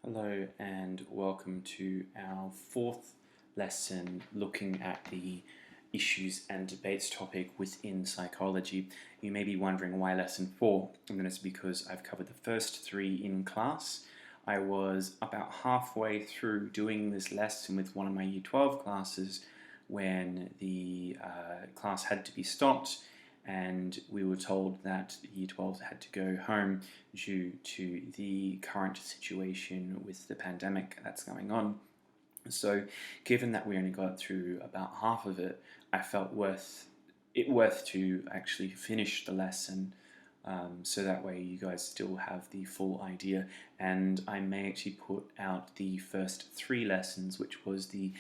Hello and welcome to our fourth lesson looking at the issues and debates topic within psychology. You may be wondering why lesson 4, and that is because I've covered the first 3 in class. I was about halfway through doing this lesson with one of my Year 12 classes when the class had to be stopped, and we were told that Year 12s had to go home due to the current situation with the pandemic that's going on. So given that we only got through about half of it, I felt worth to actually finish the lesson, so that way you guys still have the full idea. And I may actually put out the first 3 lessons, which was the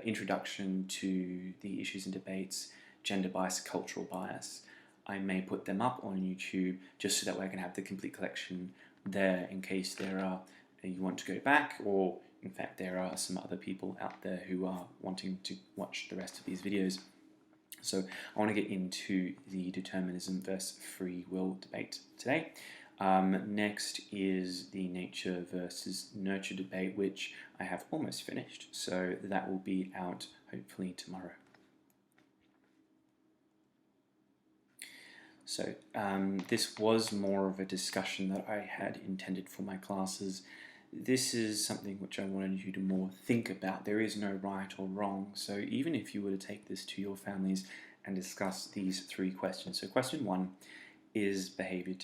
introduction to the issues and debates, gender bias, cultural bias. I may put them up on YouTube just so that way I can have the complete collection there in case you want to go back, or in fact there are some other people out there who are wanting to watch the rest of these videos. So I want to get into the determinism versus free will debate today. Next is the nature versus nurture debate, which I have almost finished, so that will be out hopefully tomorrow. So this was more of a discussion that I had intended for my classes. This is something which I wanted you to more think about. There is no right or wrong. So even if you were to take this to your families and discuss these 3 questions. So question 1, is behavior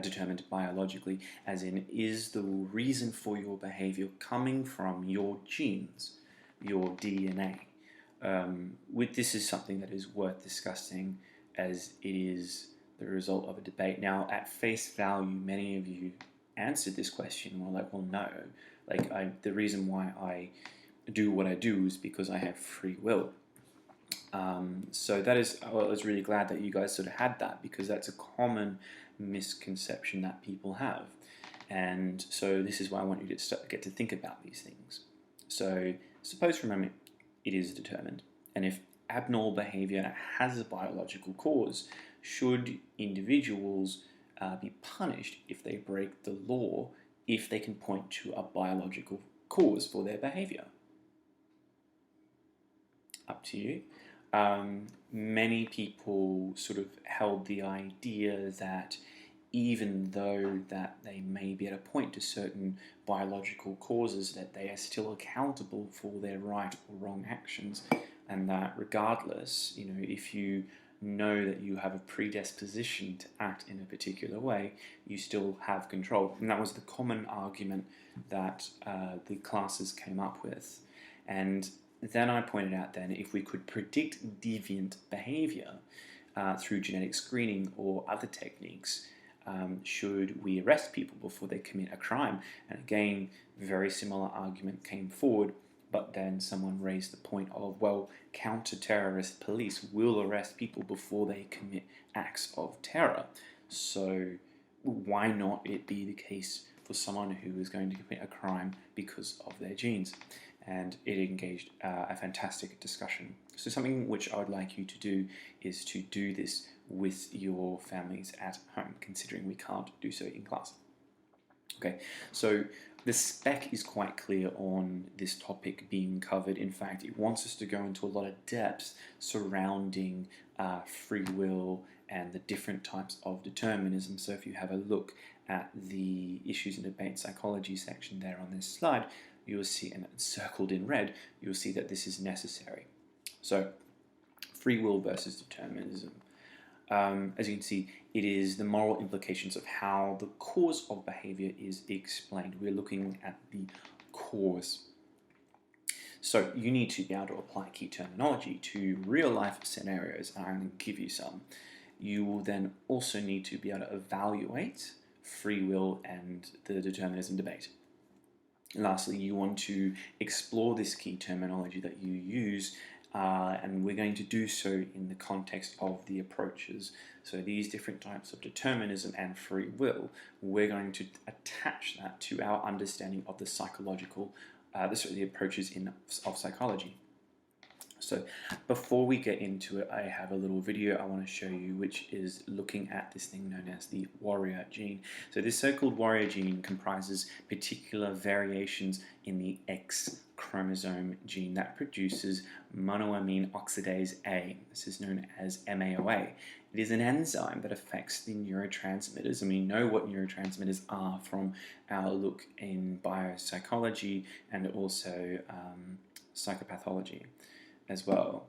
determined biologically? As in, is the reason for your behavior coming from your genes, your DNA? This is something that is worth discussing, as it is the result of a debate. Now, at face value, many of you answered this question and were like, well, no. The reason why I do what I do is because I have free will. So that is, I was really glad that you guys sort of had that, because that's a common misconception that people have. And so this is why I want you to get to think about these things. So suppose for a moment it is determined, and if abnormal behavior has a biological cause, should individuals be punished if they break the law, if they can point to a biological cause for their behavior? Up to you. Many people sort of held the idea that even though that they may be able to point to certain biological causes, that they are still accountable for their right or wrong actions, and that regardless, if you know that you have a predisposition to act in a particular way, you still have control. And that was the common argument that the classes came up with. And then I pointed out then, if we could predict deviant behavior through genetic screening or other techniques, should we arrest people before they commit a crime? And again, very similar argument came forward, but then someone raised the point of, well, counter-terrorist police will arrest people before they commit acts of terror. So why not it be the case for someone who is going to commit a crime because of their genes? And it engaged a fantastic discussion. So something which I would like you to do is to do this with your families at home, considering we can't do so in class. Okay, so the spec is quite clear on this topic being covered. In fact, it wants us to go into a lot of depth surrounding free will and the different types of determinism. So if you have a look at the issues and debate psychology section there on this slide, you will see, and it's circled in red, you will see that this is necessary. So free will versus determinism. As you can see, it is the moral implications of how the cause of behavior is explained. We're looking at the cause. So you need to be able to apply key terminology to real life scenarios, and I'm going to give you some. You will then also need to be able to evaluate free will and the determinism debate. And lastly, you want to explore this key terminology that you use, and we're going to do so in the context of the approaches. So these different types of determinism and free will, we're going to attach that to our understanding of the psychological, the approaches of psychology. So before we get into it, I have a little video I want to show you, which is looking at this thing known as the warrior gene. So this so-called warrior gene comprises particular variations in the X chromosome gene that produces monoamine oxidase A. This is known as MAOA. It is an enzyme that affects the neurotransmitters, and we know what neurotransmitters are from our look in biopsychology and also psychopathology as well.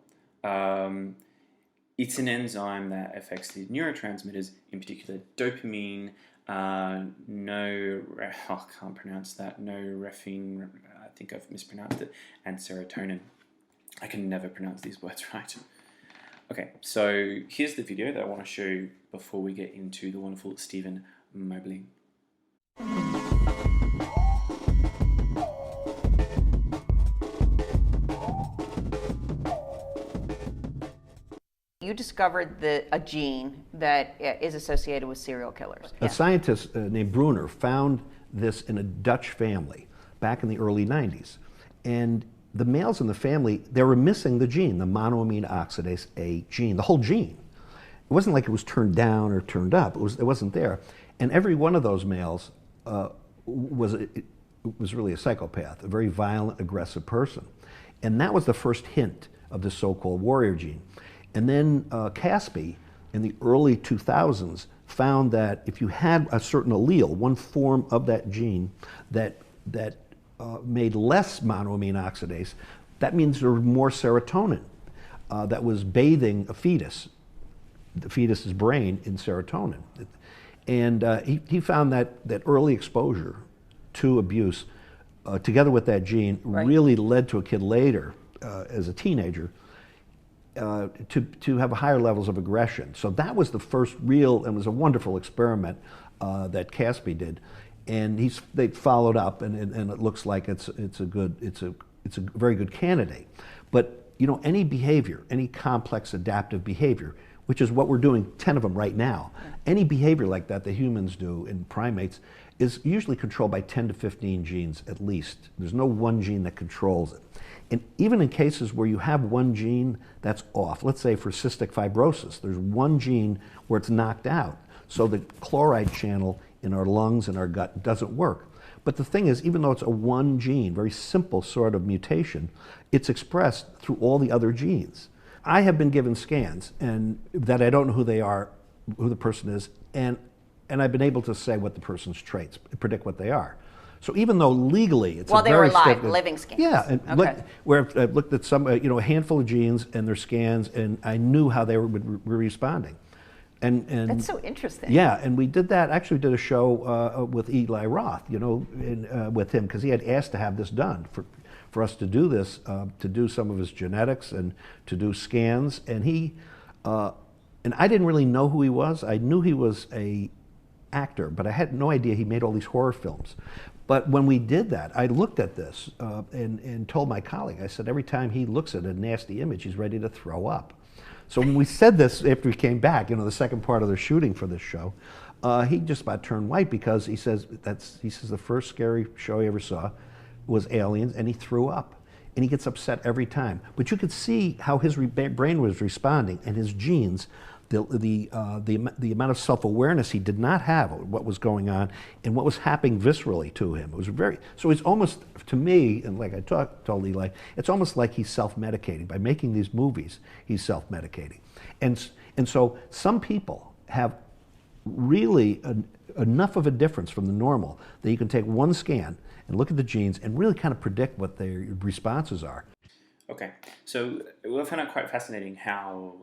It's an enzyme that affects the neurotransmitters, in particular dopamine, I can't pronounce that, norepinephrine, I think I've mispronounced it, and serotonin. I can never pronounce these words right. Okay, so here's the video that I want to show you before we get into the wonderful Stephen Mobley. You discovered a gene that is associated with serial killers. A scientist named Brunner found this in a Dutch family back in the early 90s. And the males in the family, they were missing the gene, the monoamine oxidase A gene, the whole gene. It wasn't like it was turned down or turned up. It wasn't there. And every one of those males was really a psychopath, a very violent, aggressive person. And that was the first hint of the so-called warrior gene. And then Caspi, in the early 2000s, found that if you had a certain allele, one form of that gene that made less monoamine oxidase, that means there was more serotonin that was bathing a fetus, the fetus's brain, in serotonin. And he found that early exposure to abuse, together with that gene, really led to a kid later, as a teenager, to have higher levels of aggression. So that was the first real, and was a wonderful experiment that Caspi did, and they followed up, and it looks like it's a very good candidate. But you know, any behavior, any complex adaptive behavior, which is what we're doing, 10 of them right now, any behavior like that humans do in primates is usually controlled by 10 to 15 genes at least. There's no one gene that controls it. And even in cases where you have one gene that's off, let's say for cystic fibrosis, there's one gene where it's knocked out, so the chloride channel in our lungs and our gut doesn't work. But the thing is, even though it's a one gene, very simple sort of mutation, it's expressed through all the other genes. I have been given scans and that I don't know who they are, who the person is, and I've been able to say what the person's traits, predict what they are. So even though legally it's while a they very were alive, stiff, living scans. Yeah, and okay. where I've looked at some, a handful of genes and their scans, and I knew how they were responding. And that's so interesting. Yeah, and we did that. Actually, did a show with Eli Roth, with him, because he had asked to have this done for us to do this, to do some of his genetics and to do scans, and and I didn't really know who he was. I knew he was a actor, but I had no idea he made all these horror films. But when we did that, I looked at this and told my colleague, I said, every time he looks at a nasty image, he's ready to throw up. So when we said this after we came back, the second part of the shooting for this show, he just about turned white, because he says the first scary show he ever saw was Aliens, and he threw up. And he gets upset every time. But you could see how his brain was responding, and his genes, the amount of self-awareness he did not have of what was going on and what was happening viscerally to him. It was so it's almost, to me, and like I told Eli, it's almost like he's self-medicating. By making these movies, he's self-medicating. And so some people have really enough of a difference from the normal that you can take one scan and look at the genes and really kind of predict what their responses are. Okay, so I found it quite fascinating how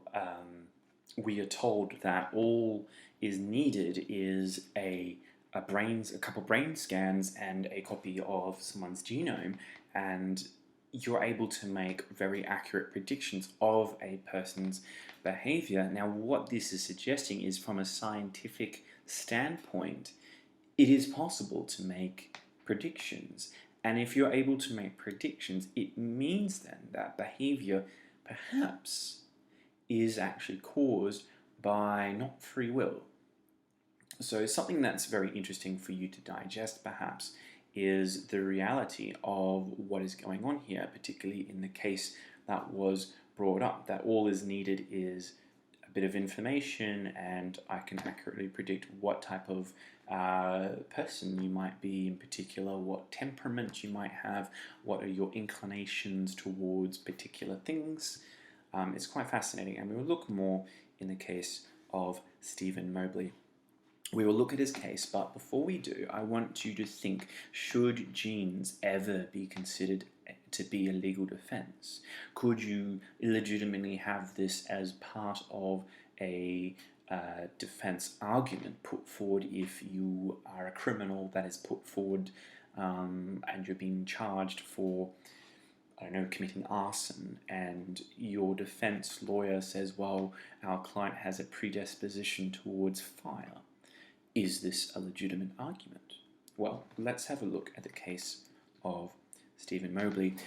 we are told that all is needed is a couple brain scans and a copy of someone's genome, and you're able to make very accurate predictions of a person's behavior. Now, what this is suggesting is, from a scientific standpoint, it is possible to make predictions. And if you're able to make predictions, it means then that behavior perhaps is actually caused by not free will. So something that's very interesting for you to digest perhaps is the reality of what is going on here, particularly in the case that was brought up, that all is needed is a bit of information and I can accurately predict what type of person you might be in particular, what temperament you might have, what are your inclinations towards particular things. It's quite fascinating, and we will look more in the case of Stephen Mobley. We will look at his case, but before we do, I want you to think, should genes ever be considered to be a legal defense? Could you illegitimately have this as part of a defense argument put forward if you are a criminal that is put forward and you're being charged for, I don't know, committing arson, and your defense lawyer says, well, our client has a predisposition towards fire? Is this a legitimate argument? Well, let's have a look at the case of Stephen Mobley.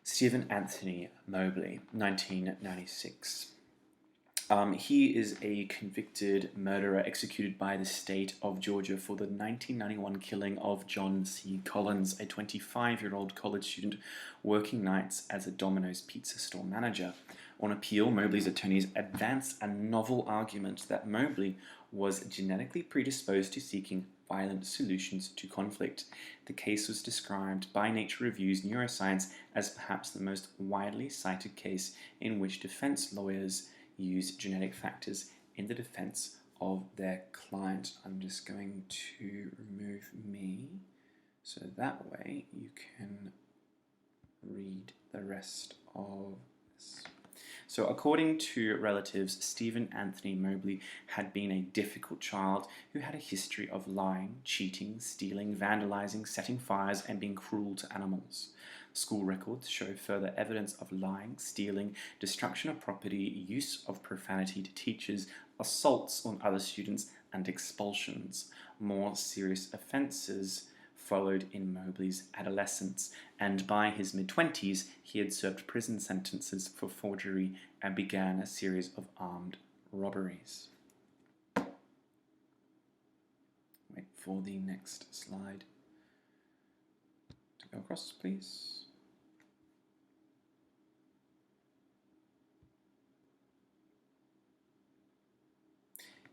Stephen Anthony Mobley, 1996. He is a convicted murderer executed by the state of Georgia for the 1991 killing of John C. Collins, a 25-year-old college student working nights as a Domino's pizza store manager. On appeal, Mobley's attorneys advanced a novel argument that Mobley was genetically predisposed to seeking violent solutions to conflict. The case was described by Nature Review's Neuroscience as perhaps the most widely cited case in which defense lawyers use genetic factors in the defense of their client. I'm just going to remove me so that way you can read the rest of this. So according to relatives, Stephen Anthony Mobley had been a difficult child who had a history of lying, cheating, stealing, vandalizing, setting fires, and being cruel to animals. School records show further evidence of lying, stealing, destruction of property, use of profanity to teachers, assaults on other students, and expulsions. More serious offences followed in Mobley's adolescence, and by his mid-20s he had served prison sentences for forgery and began a series of armed robberies. Wait for the next slide to go across, please.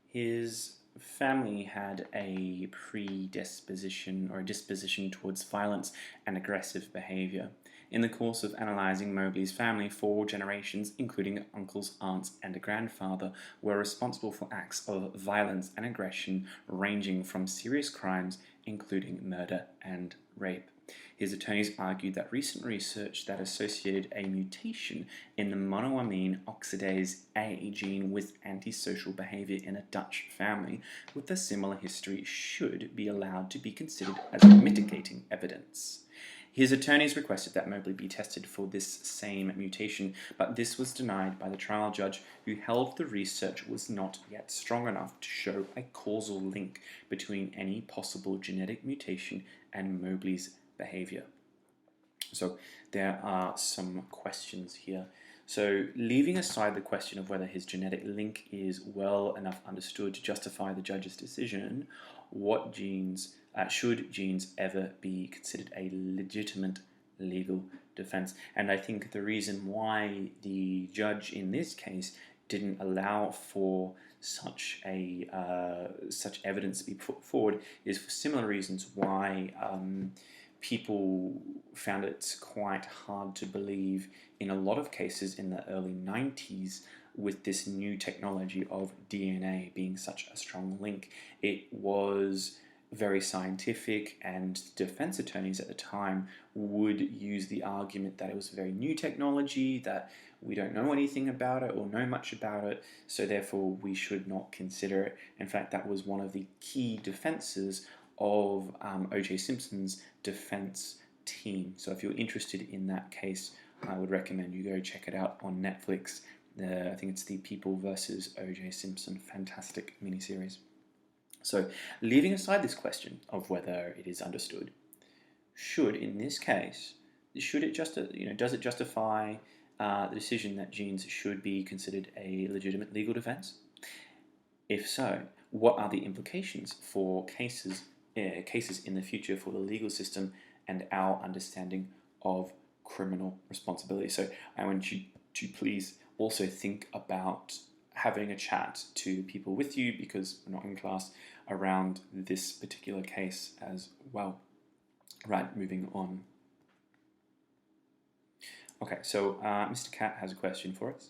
His family had a predisposition or a disposition towards violence and aggressive behaviour. In the course of analysing Mobley's family, 4 generations, including uncles, aunts, and a grandfather, were responsible for acts of violence and aggression ranging from serious crimes, including murder and rape. His attorneys argued that recent research that associated a mutation in the monoamine oxidase A gene with antisocial behavior in a Dutch family with a similar history should be allowed to be considered as mitigating evidence. His attorneys requested that Mobley be tested for this same mutation, but this was denied by the trial judge, who held the research was not yet strong enough to show a causal link between any possible genetic mutation and Mobley's behavior. So there are some questions here. So leaving aside the question of whether his genetic link is well enough understood to justify the judge's decision, what genes should genes ever be considered a legitimate legal defense? And I think the reason why the judge in this case didn't allow for such evidence to be put forward is for similar reasons why people found it quite hard to believe in a lot of cases in the early 90s with this new technology of DNA being such a strong link. It was very scientific, and defense attorneys at the time would use the argument that it was very new technology, that we don't know anything about it or know much about it, so therefore we should not consider it. In fact, that was one of the key defenses of O.J. Simpson's defense team. So if you're interested in that case, I would recommend you go check it out on Netflix. I think it's The People versus O.J. Simpson. Fantastic miniseries. So leaving aside this question of whether it is understood, in this case, does it justify the decision that genes should be considered a legitimate legal defense? If so, what are the implications for cases in the future for the legal system and our understanding of criminal responsibility. So I want you to please also think about having a chat to people with you, because we're not in class, around this particular case as well. Right, moving on. Okay, so Mr. Cat has a question for us.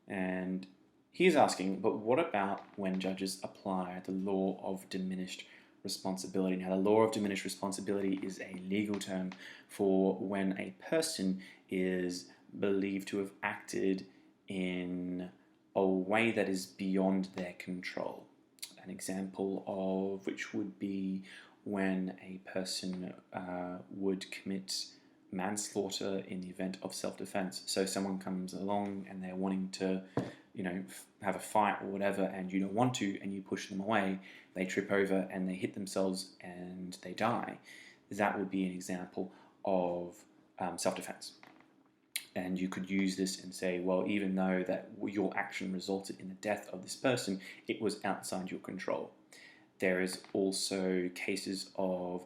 And he is asking, but what about when judges apply the law of diminished responsibility? Now, the law of diminished responsibility is a legal term for when a person is believed to have acted in a way that is beyond their control. An example of which would be when a person would commit manslaughter in the event of self-defense. So someone comes along and they're wanting to, have a fight or whatever, and you don't want to, and you push them away, they trip over and they hit themselves and they die. That would be an example of self-defense. And you could use this and say, well, even though that your action resulted in the death of this person, it was outside your control. There is also cases of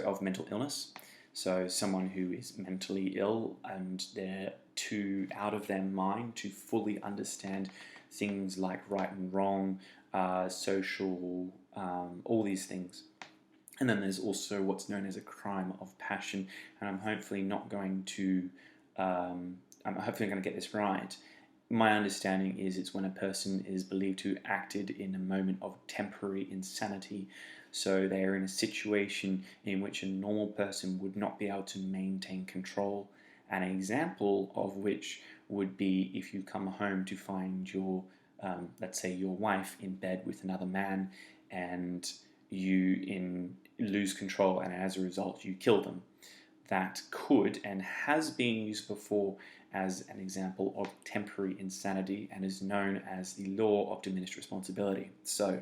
of mental illness. So someone who is mentally ill and they're too out of their mind to fully understand things like right and wrong, social, all these things. And then there's also what's known as a crime of passion. And I'm hopefully going to get this right. My understanding is it's when a person is believed to have acted in a moment of temporary insanity. So they are in a situation in which a normal person would not be able to maintain control. An example of which would be if you come home to find your, let's say, your wife in bed with another man, and you lose control, and as a result you kill them. That could and has been used before as an example of temporary insanity and is known as the law of diminished responsibility. So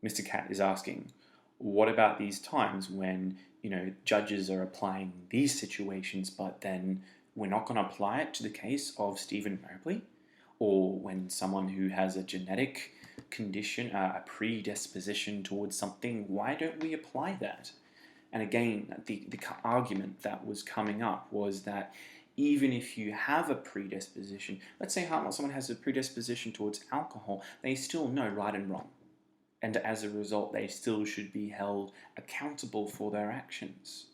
Mr. Cat is asking, what about these times when judges are applying these situations, but then we're not going to apply it to the case of Stephen Mobley? Or when someone who has a genetic condition, a predisposition towards something, why don't we apply that? And again, the argument that was coming up was that even if you have a predisposition, let's say someone has a predisposition towards alcohol, they still know right and wrong. And as a result, they still should be held accountable for their actions.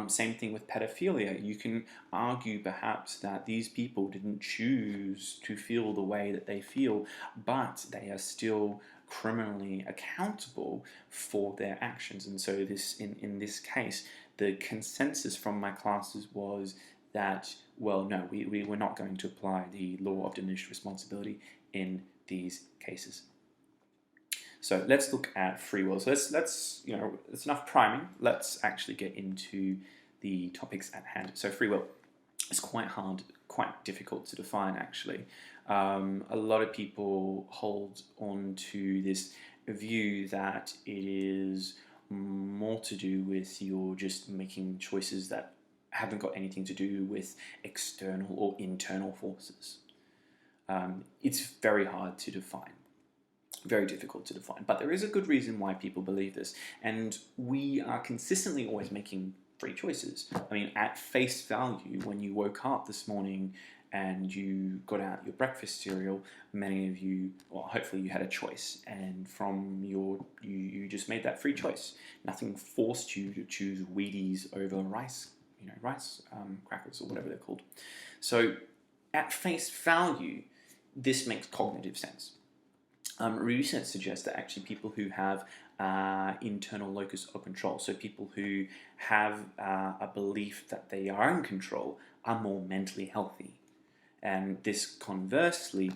Same thing with pedophilia. You can argue perhaps that these people didn't choose to feel the way that they feel, but they are still criminally accountable for their actions. And so in this case, the consensus from my classes was that, well, no, we were not going to apply the law of diminished responsibility in these cases. So let's look at free will. So let's it's enough priming. Let's actually get into the topics at hand. So free will is quite hard, quite difficult to define actually. A lot of people hold on to this view that it is more to do with you're just making choices that haven't got anything to do with external or internal forces. It's very hard to define. Very difficult to define, but there is a good reason why people believe this, and we are consistently always making free choices. I mean, at face value, when you woke up this morning and you got out your breakfast cereal, many of you, well, hopefully you had a choice, and from you just made that free choice. Nothing forced you to choose Wheaties over rice crackers or whatever they're called. So at face value, this makes cognitive sense. Research suggests that actually people who have internal locus of control, so people who have a belief that they are in control, are more mentally healthy. And this conversely,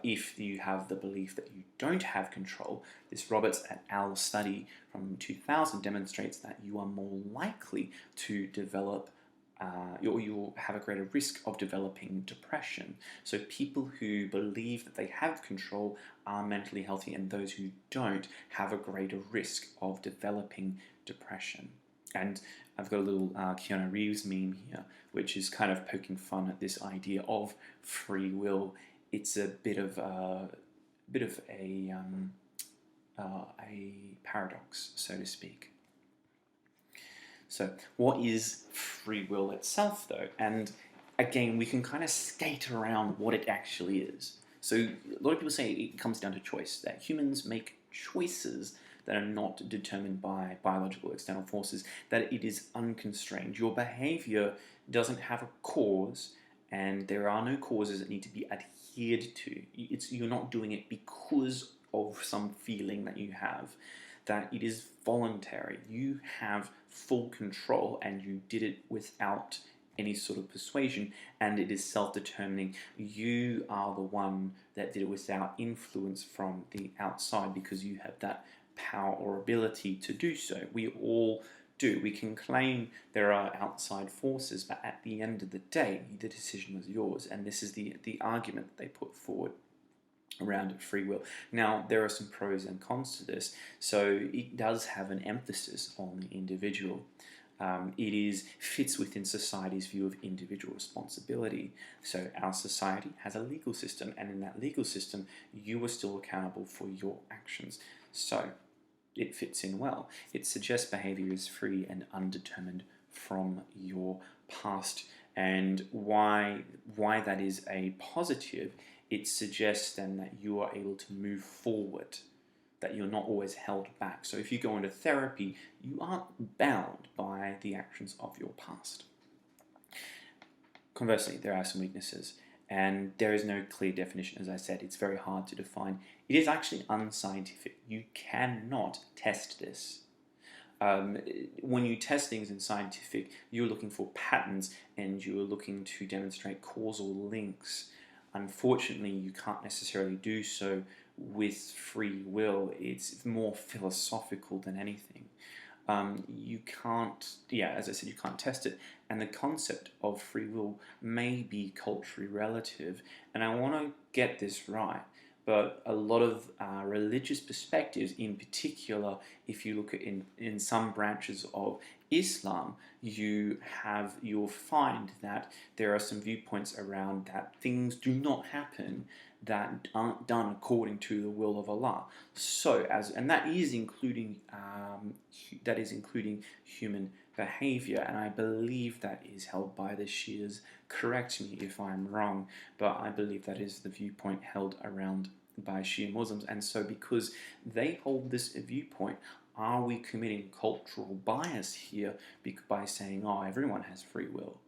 if you have the belief that you don't have control, this Roberts et al. Study from 2000 demonstrates that you are more likely to develop you'll have a greater risk of developing depression. So people who believe that they have control are mentally healthy, and those who don't have a greater risk of developing depression. And I've got a little Keanu Reeves meme here, which is kind of poking fun at this idea of free will. It's a bit of a paradox, so to speak. So what is free will itself, though? And again, we can kind of skate around what it actually is. So a lot of people say it comes down to choice, that humans make choices that are not determined by biological external forces, that it is unconstrained. Your behavior doesn't have a cause, and there are no causes that need to be adhered to. You're not doing it because of some feeling that you have, that it is voluntary. You have full control, and you did it without any sort of persuasion, and it is self-determining. You are the one that did it without influence from the outside, because you have that power or ability to do so. We all do. We can claim there are outside forces, but at the end of the day, the decision was yours, and this is the argument that they put forward around free will. Now, there are some pros and cons to this. So it does have an emphasis on the individual. It fits within society's view of individual responsibility. So our society has a legal system, and in that legal system, you are still accountable for your actions. So it fits in well. It suggests behavior is free and undetermined from your past. And why that is a positive, it suggests then that you are able to move forward, that you're not always held back. So if you go into therapy, you aren't bound by the actions of your past. Conversely, there are some weaknesses, and there is no clear definition. As I said, it's very hard to define. It is actually unscientific. You cannot test this. When you test things in scientific, you're looking for patterns, and you're looking to demonstrate causal links. Unfortunately, you can't necessarily do so with free will. It's more philosophical than anything. You can't, as I said, you can't test it. And the concept of free will may be culturally relative. And I want to get this right. But a lot of religious perspectives, in particular, if you look at in some branches of Islam, you'll find that there are some viewpoints around that things do not happen that aren't done according to the will of Allah. So that is including human behavior, and I believe that is held by the Shias. Correct me if I'm wrong, but I believe that is the viewpoint held around by Shia Muslims. And so because they hold this viewpoint, are we committing cultural bias here by saying, oh, everyone has free will?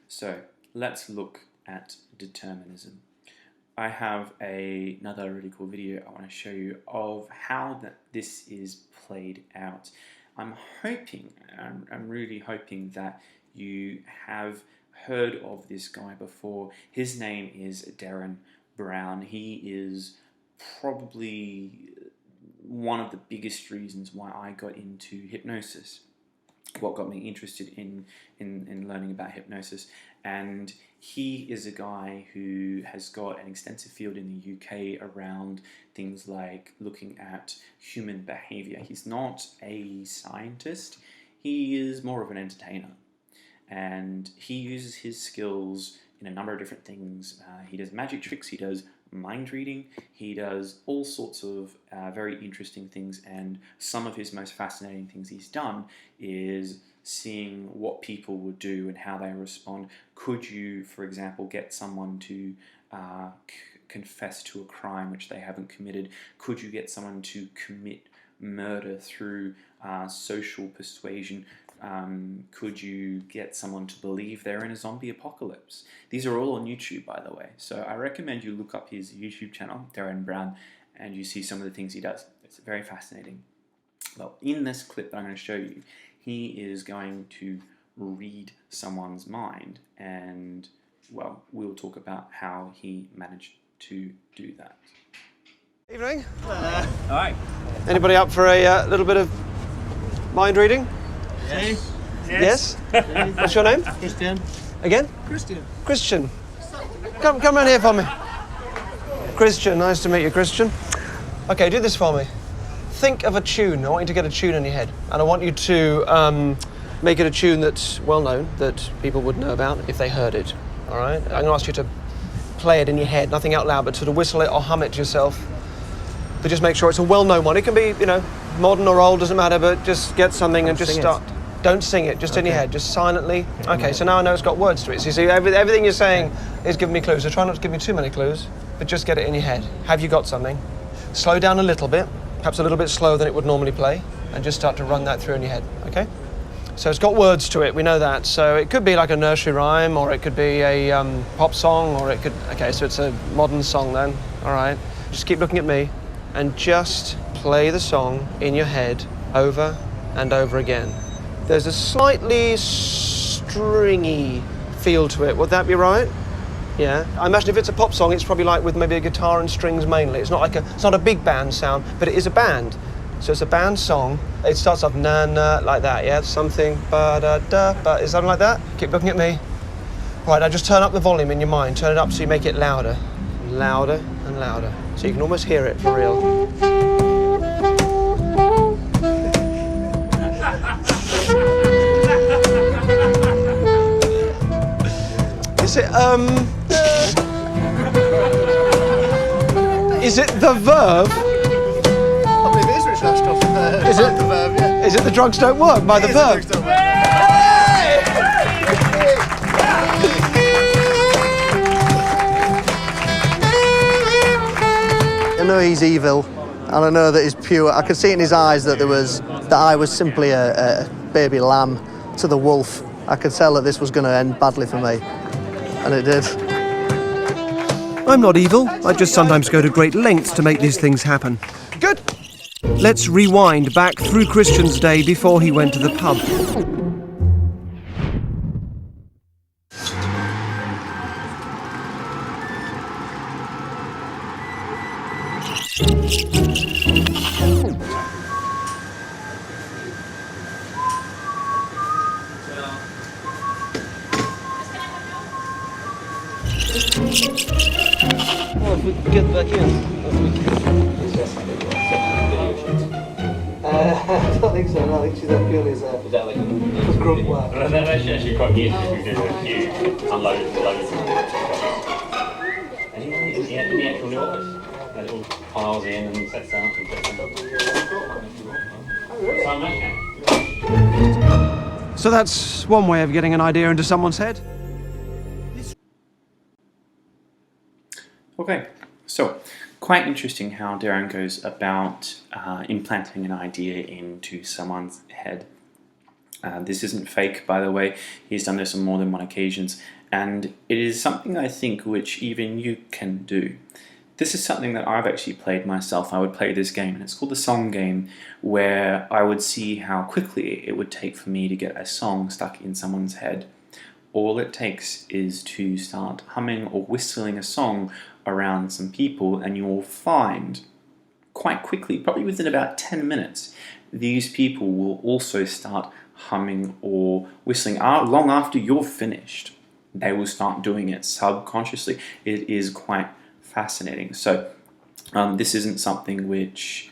So let's look at determinism. I have another really cool video I want to show you of how this is played out. I'm really hoping that you have heard of this guy before. His name is Darren Brown. He is probably one of the biggest reasons why I got into hypnosis, what got me interested in learning about hypnosis. And he is a guy who has got an extensive field in the UK around things like looking at human behavior. He's not a scientist, he is more of an entertainer. And he uses his skills in a number of different things. He does magic tricks, he does mind reading, he does all sorts of very interesting things, and some of his most fascinating things he's done is seeing what people would do and how they respond. Could you, for example, get someone to confess to a crime which they haven't committed? Could you get someone to commit murder through social persuasion? Could you get someone to believe they're in a zombie apocalypse? These are all on YouTube, by the way. So I recommend you look up his YouTube channel, Darren Brown, and you see some of the things he does. It's very fascinating. Well, in this clip that I'm going to show you, he is going to read someone's mind, and, well, we'll talk about how he managed to do that. Evening. Hi. Anybody up for a little bit of mind reading? Yes. Yes? What's your name? Christian. Again? Christian. Christian. Come round here for me. Christian, nice to meet you, Christian. Okay, do this for me. Think of a tune. I want you to get a tune in your head. And I want you to make it a tune that's well known, that people would know about if they heard it. All right? I'm going to ask you to play it in your head, nothing out loud, but sort of whistle it or hum it to yourself. But just make sure it's a well-known one. It can be, modern or old, doesn't matter, but just get something and just start. Don't sing it, just in your head, just silently. Okay, so now I know it's got words to it. So you see, everything you're saying is giving me clues. So try not to give me too many clues, but just get it in your head. Have you got something? Slow down a little bit, perhaps a little bit slower than it would normally play, and just start to run that through in your head, okay? So it's got words to it, we know that. So it could be like a nursery rhyme, or it could be a pop song, or it could... Okay, so it's a modern song then, all right. Just keep looking at me, and just play the song in your head over and over again. There's a slightly stringy feel to it, would that be right? Yeah. I imagine if it's a pop song, it's probably like with maybe a guitar and strings mainly. It's not a big band sound, but it is a band. So it's a band song. It starts off na-na, like that, yeah? Something, ba-da-da-ba, is something like that? Keep looking at me. Right, now just turn up the volume in your mind. Turn it up so you make it louder. Louder and louder. So you can almost hear it for real. Is it the verb? I believe it is Rich Ashcroft. Is it the verb? Yeah. Is it the drugs don't work by the verb? I know he's evil, and I know that he's pure. I could see in his eyes that I was simply a baby lamb to the wolf. I could tell that this was going to end badly for me, and it did. I'm not evil. I just sometimes go to great lengths to make these things happen. Good. Let's rewind back through Christian's day before he went to the pub. Well, if we could get back in. I don't think so. No, I think she's that purely as a... Is that like a grunt work? Well, that actually quite useful if you do a few unloads and loads. And in the actual new office, it all piles in and sets out and puts them up. So that's one way of getting an idea into someone's head. Okay, so quite interesting how Darren goes about implanting an idea into someone's head. This isn't fake, by the way. He's done this on more than one occasions, and it is something I think which even you can do. This is something that I've actually played myself. I would play this game, and it's called the song game, where I would see how quickly it would take for me to get a song stuck in someone's head. All it takes is to start humming or whistling a song around some people, and you will find quite quickly, probably within about 10 minutes, these people will also start humming or whistling long after you're finished. They will start doing it subconsciously. It is quite fascinating. So this isn't something which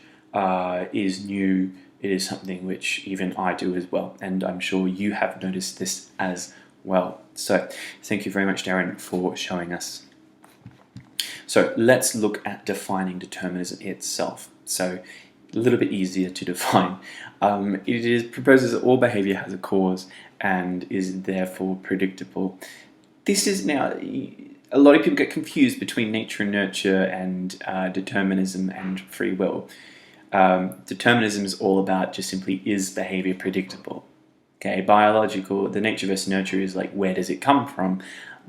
is new. It is something which even I do as well, and I'm sure you have noticed this as well. So thank you very much, Darren, for showing us. So let's look at defining determinism itself. So a little bit easier to define. It proposes that all behavior has a cause and is therefore predictable. This is now, a lot of people get confused between nature and nurture and determinism and free will. Determinism is all about just simply, is behavior predictable? Okay, biological, the nature versus nurture is like, where does it come from?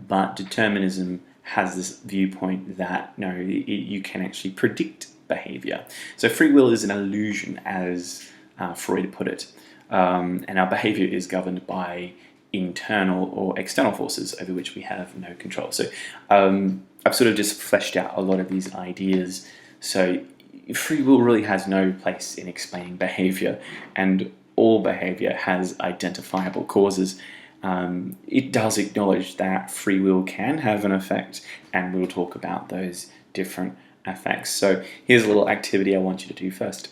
But determinism has this viewpoint that, no, you can actually predict behavior. So free will is an illusion, as Freud put it. And our behavior is governed by internal or external forces over which we have no control. So I've sort of just fleshed out a lot of these ideas. So free will really has no place in explaining behavior, and all behavior has identifiable causes. It does acknowledge that free will can have an effect, and we'll talk about those different effects. So here's a little activity I want you to do first.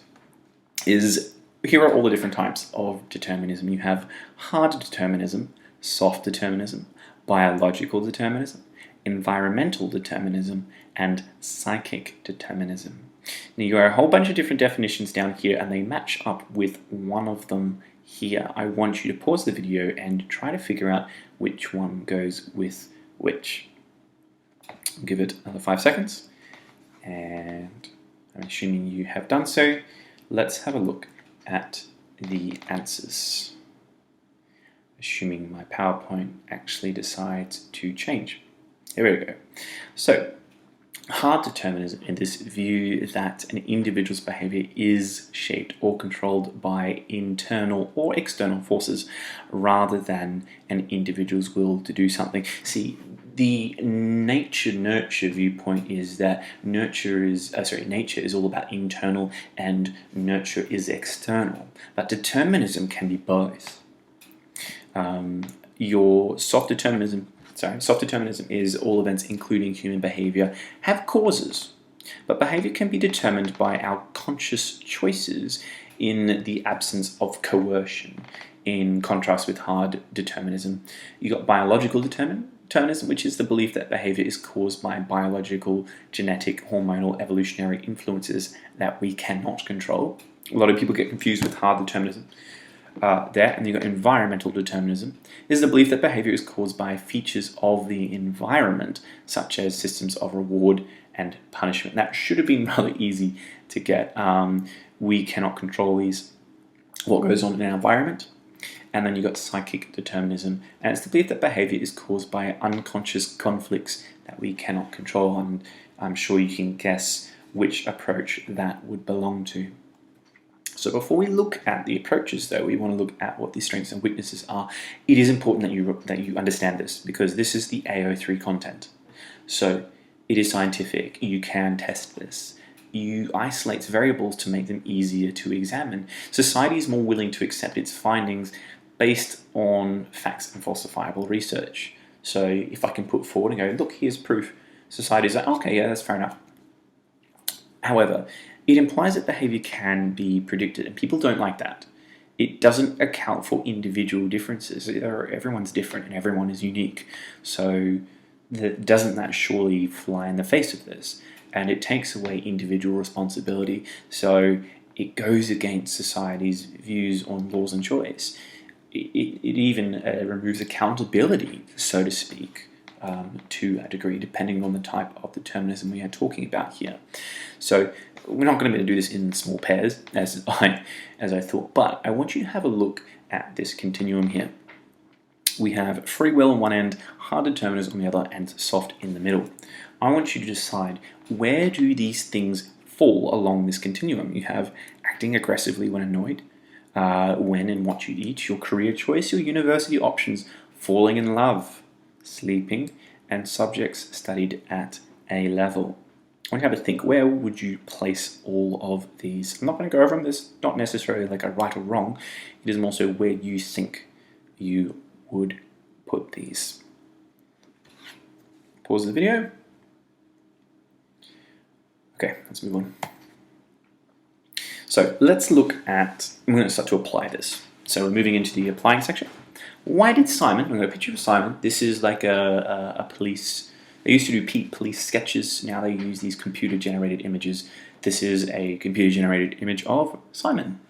Here are all the different types of determinism. You have hard determinism, soft determinism, biological determinism, environmental determinism, and psychic determinism. Now you got a whole bunch of different definitions down here, and they match up with one of them here. I want you to pause the video and try to figure out which one goes with which. I'll give it another 5 seconds, and I'm assuming you have done so. Let's have a look at the answers. Assuming my PowerPoint actually decides to change. Here we go. So, hard determinism in this view that an individual's behavior is shaped or controlled by internal or external forces rather than an individual's will to do something. See, the nature-nurture viewpoint is that nature is all about internal and nurture is external. But determinism can be both. Your soft determinism is all events, including human behavior, have causes. But behavior can be determined by our conscious choices in the absence of coercion, in contrast with hard determinism. You got biological determinism, which is the belief that behavior is caused by biological, genetic, hormonal, evolutionary influences that we cannot control. A lot of people get confused with hard determinism. And you've got environmental determinism. This is the belief that behavior is caused by features of the environment, such as systems of reward and punishment. That should have been rather easy to get. We cannot control what goes on in our environment. And then you've got psychic determinism, and it's the belief that behavior is caused by unconscious conflicts that we cannot control. And I'm sure you can guess which approach that would belong to. So before we look at the approaches, though, we want to look at what the strengths and weaknesses are. It is important that you understand this, because this is the AO3 content. So it is scientific. You can test this. You isolate variables to make them easier to examine. Society is more willing to accept its findings based on facts and falsifiable research. So if I can put forward and go, look, here's proof, society is like, okay, yeah, that's fair enough. However, it implies that behavior can be predicted, and people don't like that. It doesn't account for individual differences. Everyone's different and everyone is unique. So doesn't that surely fly in the face of this? And it takes away individual responsibility. So it goes against society's views on laws and choice. It even removes accountability, so to speak, to a degree, depending on the type of determinism we are talking about here. So we're not going to be able to do this in small pairs, as I thought, but I want you to have a look at this continuum here. We have free will on one end, hard determinism on the other, and soft in the middle. I want you to decide, where do these things fall along this continuum? You have acting aggressively when annoyed, when and what you eat, your career choice, your university options, falling in love, sleeping, and subjects studied at A level. I want you to have a think, where would you place all of these? I'm not going to go over them. There's not necessarily like a right or wrong. It is more so where you think you would put these. Pause the video. Okay, let's move on. So let's look at, I'm going to start to apply this. So we're moving into the applying section. Why did Simon, I'm going to picture of Simon, this is like a police, they used to do police sketches, now they use these computer-generated images. This is a computer-generated image of Simon.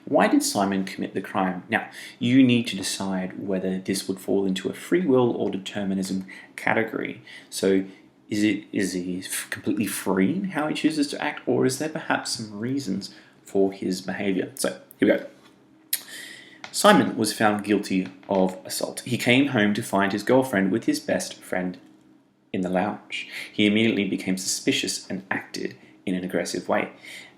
Why did Simon commit the crime? Now, you need to decide whether this would fall into a free will or determinism category. So is he completely free in how he chooses to act, or is there perhaps some reasons for his behavior? So here we go. Simon was found guilty of assault. He came home to find his girlfriend with his best friend in the lounge. He immediately became suspicious and acted in an aggressive way.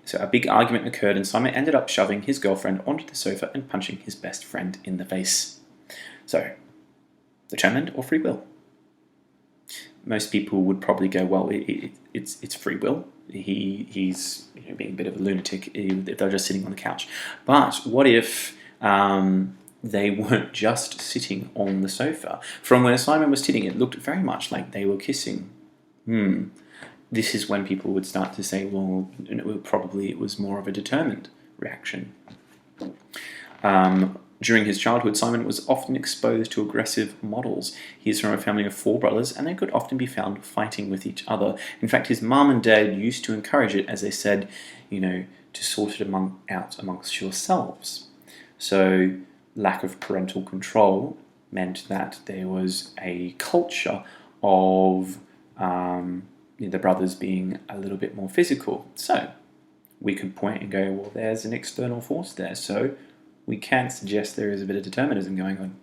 So a big argument occurred, and Simon ended up shoving his girlfriend onto the sofa and punching his best friend in the face. So, determined or free will? Most people would probably go, well, it's free will. He's being a bit of a lunatic if they're just sitting on the couch. But what if they weren't just sitting on the sofa? From where Simon was sitting, it looked very much like they were kissing. This is when people would start to say, well, probably it was more of a determined reaction. During his childhood, Simon was often exposed to aggressive models. He is from a family of 4 brothers, and they could often be found fighting with each other. In fact, his mum and dad used to encourage it, as they said, to sort it out amongst yourselves. So, lack of parental control meant that there was a culture of the brothers being a little bit more physical. So, we could point and go, well, there's an external force there, so we can suggest there is a bit of determinism going on.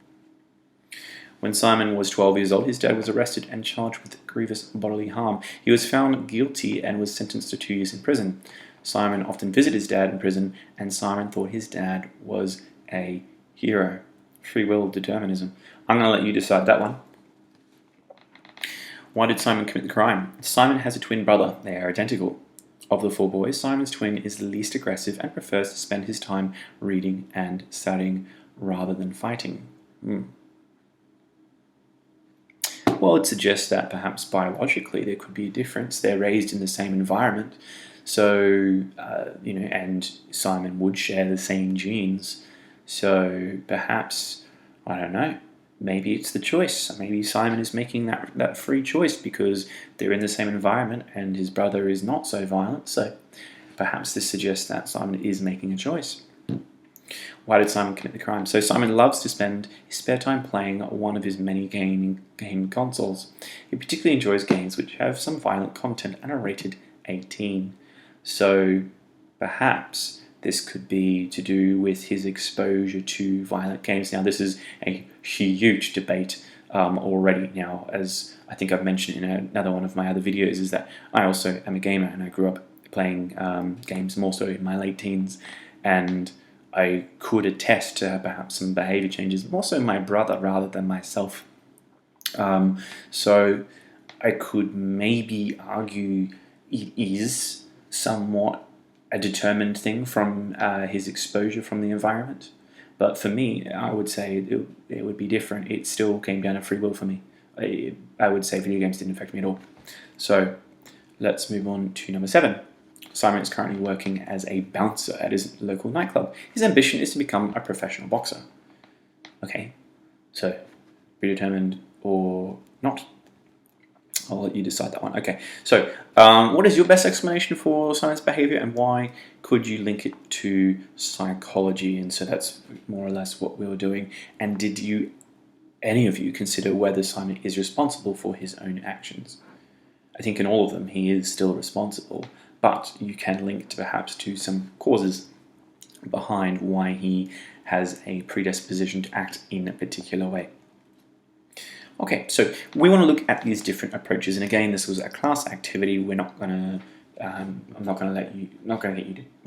When Simon was 12 years old, his dad was arrested and charged with grievous bodily harm. He was found guilty and was sentenced to 2 years in prison. Simon often visited his dad in prison, and Simon thought his dad was a hero. Free will, determinism. I'm going to let you decide that one. Why did Simon commit the crime? Simon has a twin brother. They are identical. Of the 4 boys, Simon's twin is the least aggressive and prefers to spend his time reading and studying rather than fighting. Well, it suggests that perhaps biologically there could be a difference. They're raised in the same environment, so, and Simon would share the same genes. So perhaps, I don't know, maybe it's the choice. Maybe Simon is making that free choice because they're in the same environment and his brother is not so violent. So perhaps this suggests that Simon is making a choice. Why did Simon commit the crime? So Simon loves to spend his spare time playing one of his many game consoles. He particularly enjoys games which have some violent content and are rated 18. So perhaps this could be to do with his exposure to violent games. Now, this is a huge debate already now, as I think I've mentioned in another one of my other videos, is that I also am a gamer and I grew up playing games more so in my late teens, and I could attest to perhaps some behaviour changes, more so my brother rather than myself. So I could maybe argue it is somewhat a determined thing from his exposure from the environment. But for me, I would say it would be different. It still came down to free will for me. I would say video games didn't affect me at all. So let's move on to number 7. Simon is currently working as a bouncer at his local nightclub. His ambition is to become a professional boxer. Okay, so predetermined or not? I'll let you decide that one. Okay, so what is your best explanation for Simon's behaviour, and why could you link it to psychology? And so that's more or less what we were doing. And did any of you consider whether Simon is responsible for his own actions? I think in all of them he is still responsible, but you can link to perhaps to some causes behind why he has a predisposition to act in a particular way. Okay, so we want to look at these different approaches, and again, this was a class activity. We're not going to, I'm not going to get you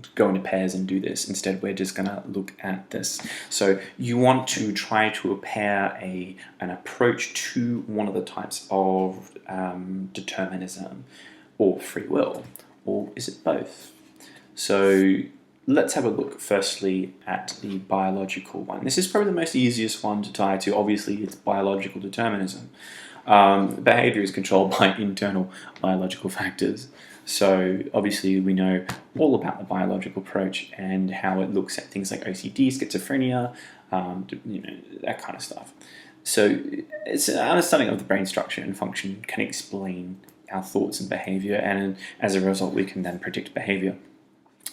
to go into pairs and do this. Instead, we're just going to look at this. So you want to try to pair an approach to one of the types of determinism or free will, or is it both? So let's have a look firstly at the biological one. This is probably the most easiest one to tie to. Obviously, it's biological determinism. Behavior is controlled by internal biological factors. So obviously we know all about the biological approach and how it looks at things like OCD, schizophrenia, that kind of stuff. So it's an understanding of the brain structure and function can explain our thoughts and behavior, and as a result we can then predict behavior.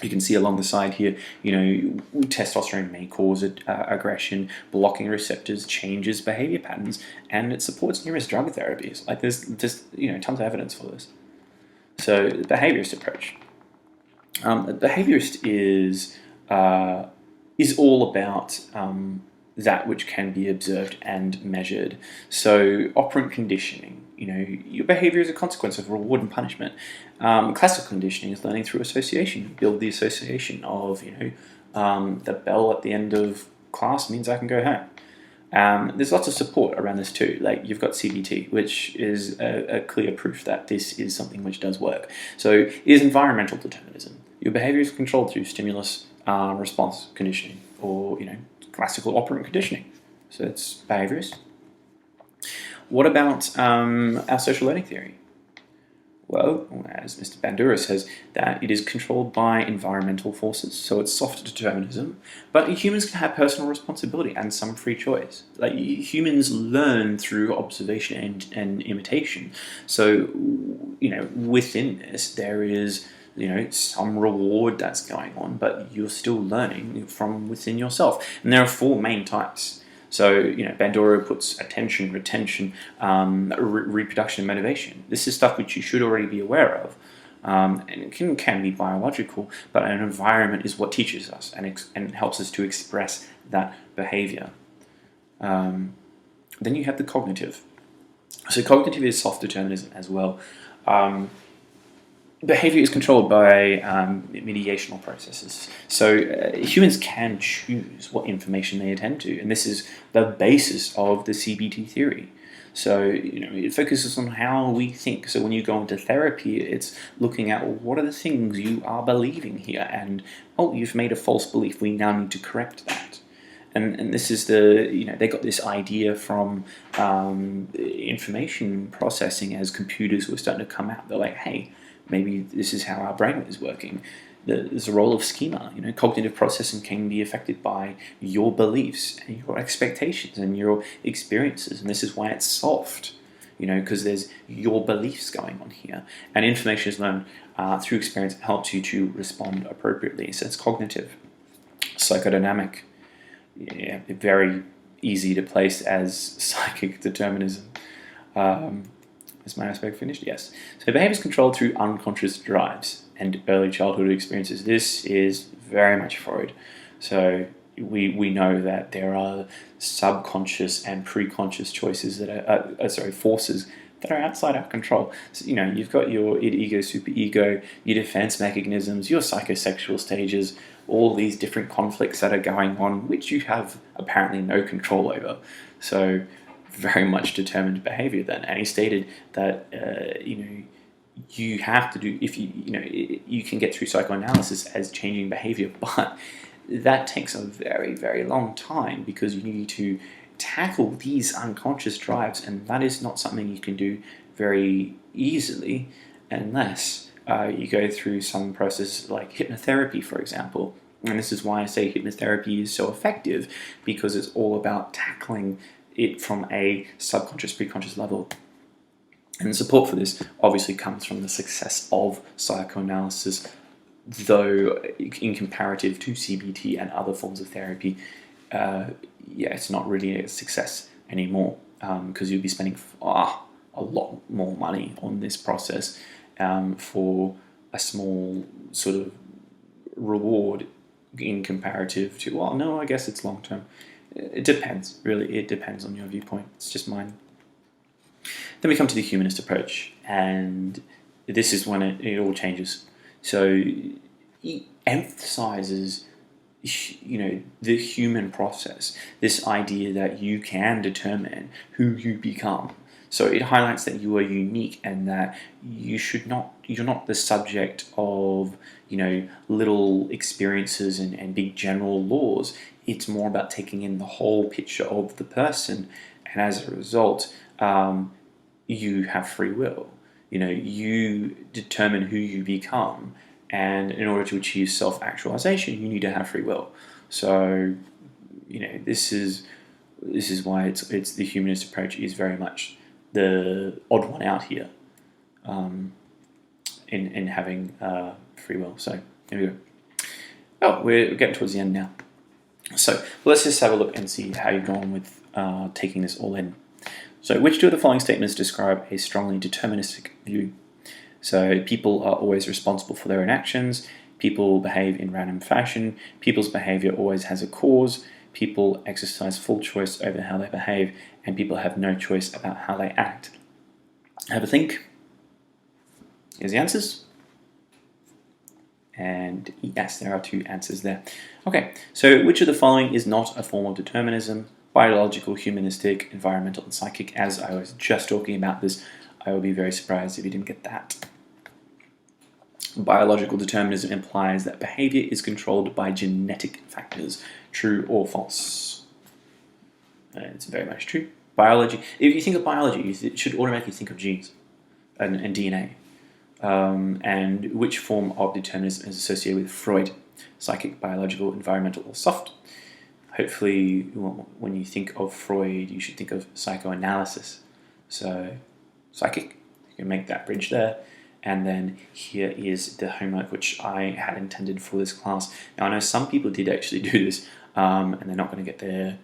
You can see along the side here, testosterone may cause aggression, blocking receptors changes behavior patterns, and it supports numerous drug therapies. Like there's just tons of evidence for this. So the behaviorist approach. The behaviorist is all about that which can be observed and measured. So operant conditioning. Your behavior is a consequence of reward and punishment. Classical conditioning is learning through association. You build the association of, the bell at the end of class means I can go home. There's lots of support around this too. Like you've got CBT, which is a clear proof that this is something which does work. So it is environmental determinism. Your behavior is controlled through stimulus response conditioning, or classical operant conditioning. So it's behaviorist. What about our social learning theory? Well, as Mr. Bandura says, that it is controlled by environmental forces, so it's soft determinism, but humans can have personal responsibility and some free choice. Like, humans learn through observation and imitation. So, within this, there is, some reward that's going on, but you're still learning from within yourself. And there are 4 main types. So, Bandura puts attention, retention, reproduction, and motivation. This is stuff which you should already be aware of. And it can be biological, but an environment is what teaches us and helps us to express that behavior. Then you have the cognitive. So cognitive is soft determinism as well. Behavior is controlled by mediational processes. So humans can choose what information they attend to, and this is the basis of the CBT theory. So it focuses on how we think. So when you go into therapy, it's looking at what are the things you are believing here, and you've made a false belief. We now need to correct that. And this is they got this idea from information processing as computers were starting to come out. They're like, hey, maybe this is how our brain is working. There's a role of schema. Cognitive processing can be affected by your beliefs and your expectations and your experiences, and this is why it's soft. Because there's your beliefs going on here, and information is learned through experience. It helps you to respond appropriately. So it's cognitive. Psychodynamic, very easy to place as psychic determinism. Is my aspect finished? Yes. So behavior is controlled through unconscious drives and early childhood experiences. This is very much Freud. So we know that there are subconscious and pre-conscious choices that are forces that are outside our control. So, you've got your id, ego, superego, your defense mechanisms, your psychosexual stages, all these different conflicts that are going on, which you have apparently no control over. So very much determined behavior then. And he stated that you have to do, if you can get through psychoanalysis as changing behavior, but that takes a very, very long time because you need to tackle these unconscious drives, and that is not something you can do very easily unless you go through some process like hypnotherapy, for example. And this is why I say hypnotherapy is so effective, because it's all about tackling it from a subconscious, preconscious level. And the support for this obviously comes from the success of psychoanalysis, though in comparative to CBT and other forms of therapy, it's not really a success anymore, because you'll be spending a lot more money on this process for a small sort of reward in comparative to, I guess it's long term. It depends, really. It depends on your viewpoint. It's just mine. Then we come to the humanist approach, and this is when it all changes. So he emphasizes, the human process, this idea that you can determine who you become. So it highlights that you are unique and that you're not the subject of, little experiences and big general laws. It's more about taking in the whole picture of the person, and as a result, you have free will. You determine who you become, and in order to achieve self-actualization, you need to have free will. So, this is why it's the humanist approach is very much the odd one out here, in having free will. So here we go. We're getting towards the end now. So let's just have a look and see how you're going with taking this all in. So which two of the following statements describe a strongly deterministic view? So people are always responsible for their own actions. People behave in random fashion. People's behavior always has a cause. People exercise full choice over how they behave. And people have no choice about how they act. Have a think. Here's the answers. And yes, there are 2 answers there. Okay, so which of the following is not a form of determinism? Biological, humanistic, environmental, and psychic. As I was just talking about this, I would be very surprised if you didn't get that. Biological determinism implies that behavior is controlled by genetic factors. True or false? It's very much true. Biology, if you think of biology, you should automatically think of genes and DNA. and which form of determinism is associated with Freud, psychic, biological, environmental, or soft. Hopefully, when you think of Freud, you should think of psychoanalysis. So, psychic, you can make that bridge there. And then here is the homework which I had intended for this class. Now, I know some people did actually do this, and they're not going to get their,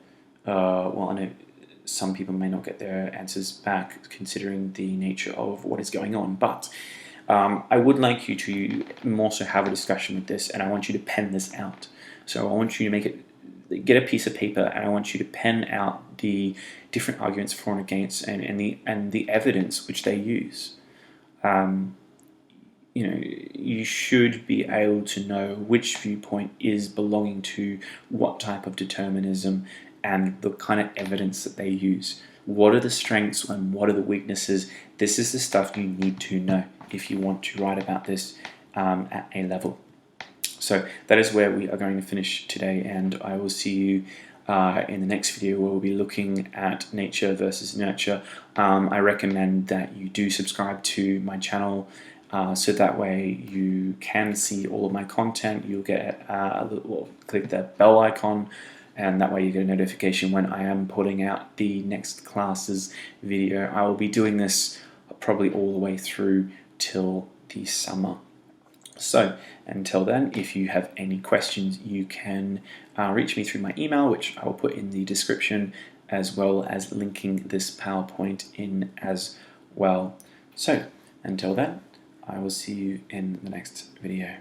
well, I know some people may not get their answers back considering the nature of what is going on, but I would like you to more so have a discussion with this, and I want you to pen this out. So I want you to get a piece of paper, and I want you to pen out the different arguments for and against, and the evidence which they use. You know, you should be able to know which viewpoint is belonging to what type of determinism and the kind of evidence that they use. What are the strengths and what are the weaknesses? This is the stuff you need to know if you want to write about this at A level. So that is where we are going to finish today, and I will see you in the next video where we'll be looking at nature versus nurture. I recommend that you do subscribe to my channel so that way you can see all of my content. You'll get click that bell icon, and that way you get a notification when I am putting out the next class's video. I will be doing this probably all the way through till the summer. So until then, if you have any questions, you can reach me through my email, which I will put in the description, as well as linking this PowerPoint in as well. So until then, I will see you in the next video.